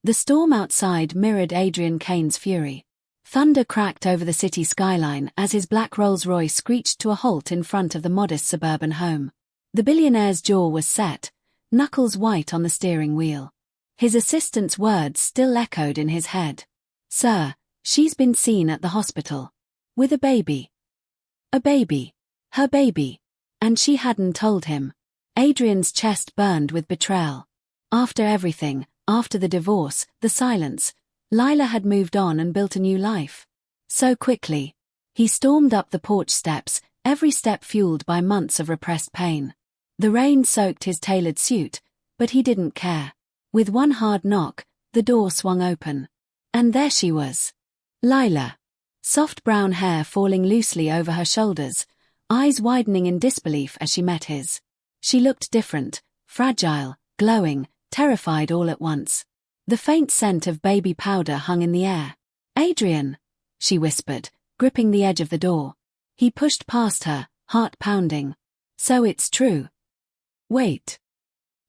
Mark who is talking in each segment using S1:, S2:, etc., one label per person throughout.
S1: The storm outside mirrored Adrian Kane's fury. Thunder cracked over the city skyline as his black Rolls-Royce screeched to a halt in front of the modest suburban home. The billionaire's jaw was set, knuckles white on the steering wheel. His assistant's words still echoed in his head. "Sir, she's been seen at the hospital. With a baby. A baby. Her baby." And she hadn't told him. Adrian's chest burned with betrayal. After everything, after the divorce, the silence, Lila had moved on and built a new life. So quickly. He stormed up the porch steps, every step fueled by months of repressed pain. The rain soaked his tailored suit, but he didn't care. With one hard knock, the door swung open. And there she was. Lila. Soft brown hair falling loosely over her shoulders, eyes widening in disbelief as she met his. She looked different, fragile, glowing, terrified all at once. The faint scent of baby powder hung in the air. "Adrian," she whispered, gripping the edge of the door. He pushed past her, heart pounding. "So it's true." "Wait.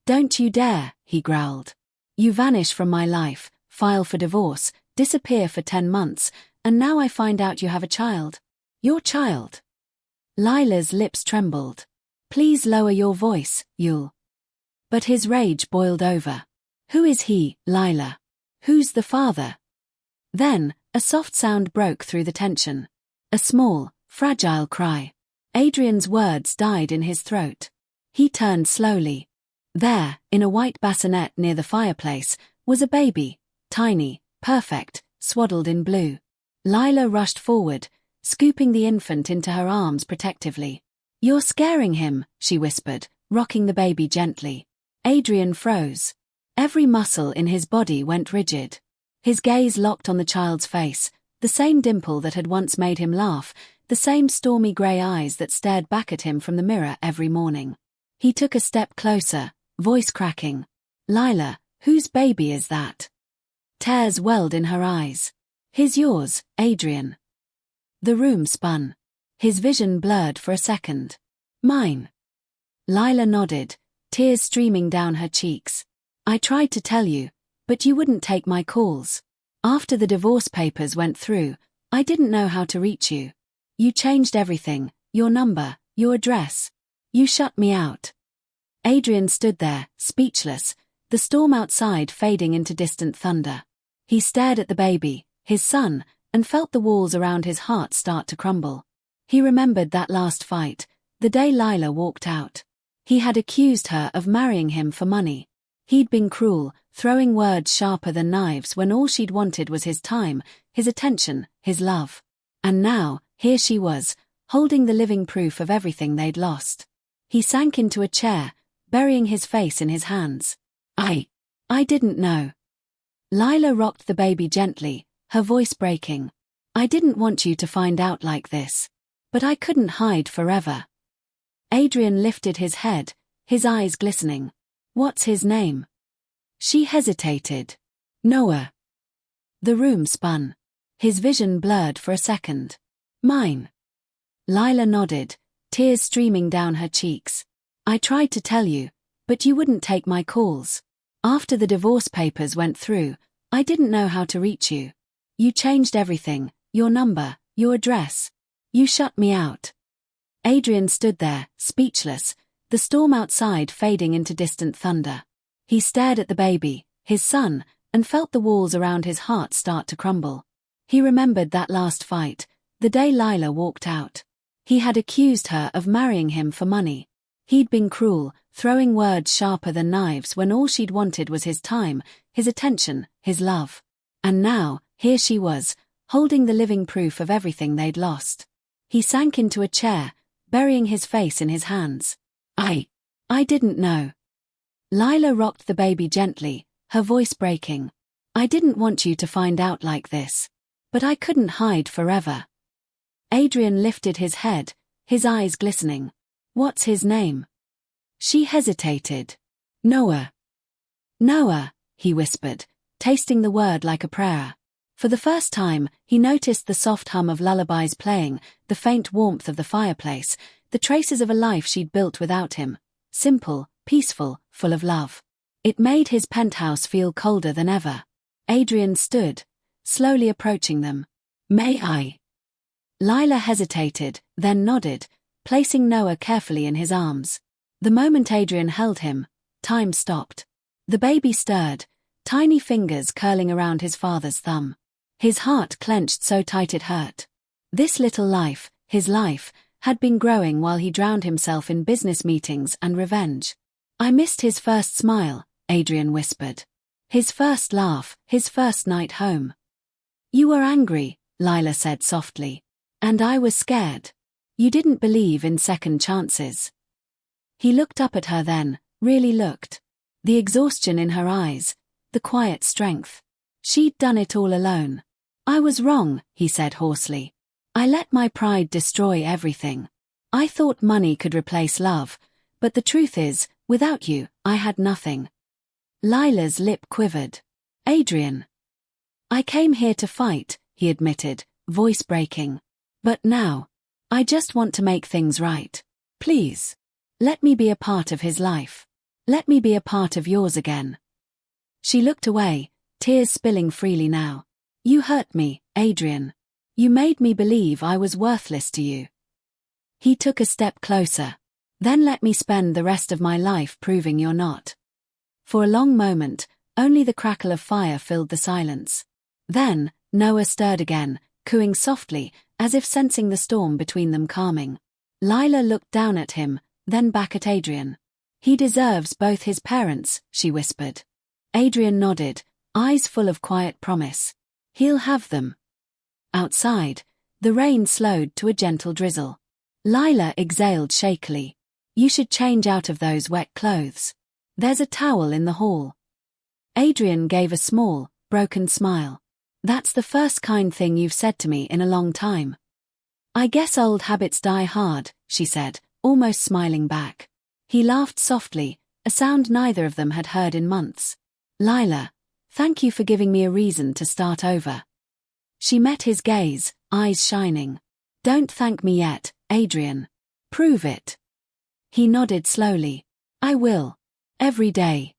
S1: Don't you dare," he growled. "You vanish from my life, file for divorce, disappear for 10 months, and now I find out you have a child. Your child." Lila's lips trembled. "Please lower your voice, Yul." But his rage boiled over. "Who is he, Lila? Who's the father?" Then, a soft sound broke through the tension. A small, fragile cry. Adrian's words died in his throat. He turned slowly. There, in a white bassinet near the fireplace, was a baby, tiny, perfect, swaddled in blue. Lila rushed forward, scooping the infant into her arms protectively. "You're scaring him," she whispered, rocking the baby gently. Adrian froze. Every muscle in his body went rigid. His gaze locked on the child's face, the same dimple that had once made him laugh, the same stormy grey eyes that stared back at him from the mirror every morning. He took a step closer, voice cracking. "Lila, whose baby is that?" Tears welled in her eyes. "His yours, Adrian." The room spun. His vision blurred for a second. "Mine." Lila nodded, tears streaming down her cheeks. "I tried to tell you, but you wouldn't take my calls. After the divorce papers went through, I didn't know how to reach you. You changed everything, your number, your address. You shut me out." Adrian stood there, speechless, the storm outside fading into distant thunder. He stared at the baby, his son, and felt the walls around his heart start to crumble. He remembered that last fight, the day Lila walked out. He had accused her of marrying him for money. He'd been cruel, throwing words sharper than knives when all she'd wanted was his time, his attention, his love. And now, here she was, holding the living proof of everything they'd lost. He sank into a chair, burying his face in his hands. I didn't know." Lila rocked the baby gently, her voice breaking. "I didn't want you to find out like this. But I couldn't hide forever." Adrian lifted his head, his eyes glistening. "What's his name?" She hesitated. "Noah." The room spun. His vision blurred for a second. "Mine." Lila nodded, tears streaming down her cheeks. "I tried to tell you, but you wouldn't take my calls. After the divorce papers went through, I didn't know how to reach you. You changed everything, your number, your address. You shut me out." Adrian stood there, speechless, the storm outside fading into distant thunder. He stared at the baby, his son, and felt the walls around his heart start to crumble. He remembered that last fight, the day Lila walked out. He had accused her of marrying him for money. He'd been cruel, throwing words sharper than knives when all she'd wanted was his time, his attention, his love. And now, here she was, holding the living proof of everything they'd lost. He sank into a chair, burying his face in his hands. I didn't know." Lila rocked the baby gently, her voice breaking. "I didn't want you to find out like this. But I couldn't hide forever." Adrian lifted his head, his eyes glistening. "What's his name?" She hesitated. "Noah." "Noah," he whispered, tasting the word like a prayer. For the first time, he noticed the soft hum of lullabies playing, the faint warmth of the fireplace, the traces of a life she'd built without him. Simple, peaceful, full of love. It made his penthouse feel colder than ever. Adrian stood, slowly approaching them. May I? Lila hesitated, then nodded, placing Noah carefully in his arms. The moment Adrian held him, time stopped. The baby stirred, tiny fingers curling around his father's thumb. His heart clenched so tight it hurt. This little life, his life, had been growing while he drowned himself in business meetings and revenge. I missed his first smile, Adrian whispered. His first laugh, his first night home. You were angry, Lila said softly. And I was scared. You didn't believe in second chances. He looked up at her then, really looked. The exhaustion in her eyes, the quiet strength. She'd done it all alone. I was wrong, he said hoarsely. I let my pride destroy everything. I thought money could replace love, but the truth is, without you, I had nothing. Lila's lip quivered. Adrian. I came here to fight, he admitted, voice breaking. But now, I just want to make things right. Please. Let me be a part of his life. Let me be a part of yours again. She looked away, tears spilling freely now. You hurt me, Adrian. You made me believe I was worthless to you. He took a step closer. Then let me spend the rest of my life proving you're not. For a long moment, only the crackle of fire filled the silence. Then, Noah stirred again, cooing softly, as if sensing the storm between them calming. Lila looked down at him, then back at Adrian. He deserves both his parents, she whispered. Adrian nodded, eyes full of quiet promise. He'll have them. Outside, the rain slowed to a gentle drizzle. Lila exhaled shakily. You should change out of those wet clothes. There's a towel in the hall. Adrian gave a small, broken smile. That's the first kind thing you've said to me in a long time. I guess old habits die hard, she said, almost smiling back. He laughed softly, a sound neither of them had heard in months. Lila, thank you for giving me a reason to start over. She met his gaze, eyes shining. Don't thank me yet, Adrian. Prove it. He nodded slowly. I will. Every day.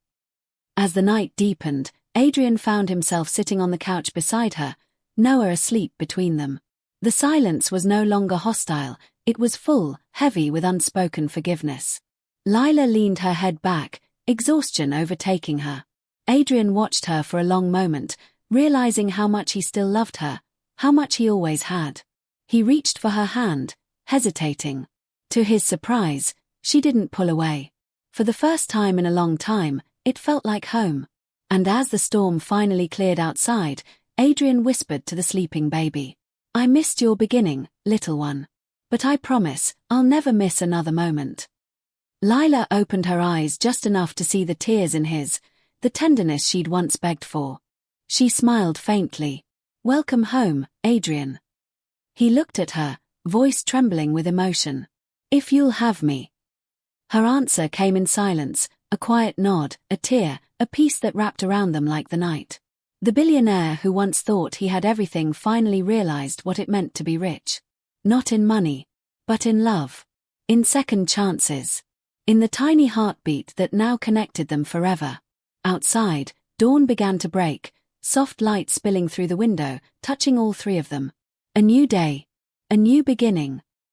S1: As the night deepened, Adrian found himself sitting on the couch beside her, Noah asleep between them. The silence was no longer hostile, it was full, heavy with unspoken forgiveness. Lila leaned her head back, exhaustion overtaking her. Adrian watched her for a long moment, realizing how much he still loved her, how much he always had. He reached for her hand, hesitating. To his surprise, she didn't pull away. For the first time in a long time, it felt like home. And as the storm finally cleared outside, Adrian whispered to the sleeping baby. I missed your beginning, little one. But I promise, I'll never miss another moment. Lila opened her eyes just enough to see the tears in his, the tenderness she'd once begged for. She smiled faintly. Welcome home, Adrian. He looked at her, voice trembling with emotion. If you'll have me. Her answer came in silence, a quiet nod, a tear, a peace that wrapped around them like the night. The billionaire who once thought he had everything finally realized what it meant to be rich. Not in money, but in love. In second chances. In the tiny heartbeat that now connected them forever. Outside, dawn began to break, soft light spilling through the window, touching all three of them. A new day. A new beginning.